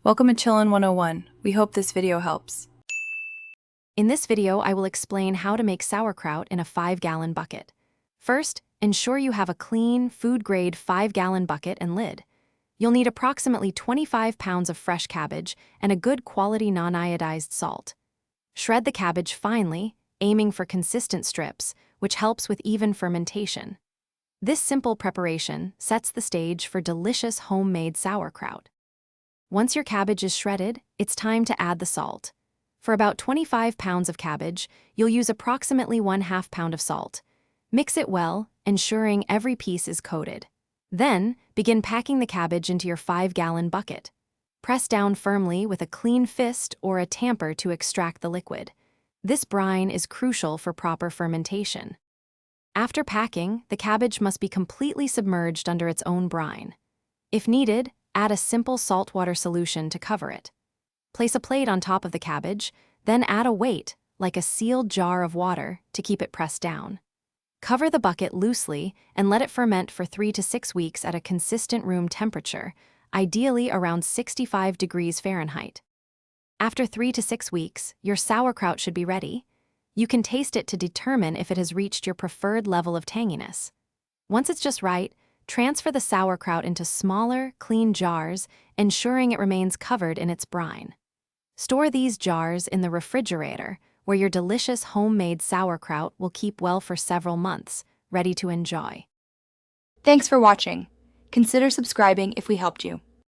Welcome to Chillin' 101. We hope this video helps. In this video, I will explain how to make sauerkraut in a 5-gallon bucket. First, ensure you have a clean, food-grade 5-gallon bucket and lid. You'll need approximately 25 pounds of fresh cabbage and a good quality non-iodized salt. Shred the cabbage finely, aiming for consistent strips, which helps with even fermentation. This simple preparation sets the stage for delicious homemade sauerkraut. Once your cabbage is shredded, it's time to add the salt. For about 25 pounds of cabbage, you'll use approximately 1/2 pound of salt. Mix it well, ensuring every piece is coated. Then, begin packing the cabbage into your 5-gallon bucket. Press down firmly with a clean fist or a tamper to extract the liquid. This brine is crucial for proper fermentation. After packing, the cabbage must be completely submerged under its own brine. If needed, add a simple saltwater solution to cover it. Place a plate on top of the cabbage, then add a weight, like a sealed jar of water, to keep it pressed down. Cover the bucket loosely and let it ferment for 3 to 6 weeks at a consistent room temperature, ideally around 65 degrees Fahrenheit. After 3 to 6 weeks, your sauerkraut should be ready. You can taste it to determine if it has reached your preferred level of tanginess. Once it's just right, transfer the sauerkraut into smaller, clean jars, ensuring it remains covered in its brine. Store these jars in the refrigerator, where your delicious homemade sauerkraut will keep well for several months, ready to enjoy. Thanks for watching. Consider subscribing if we helped you.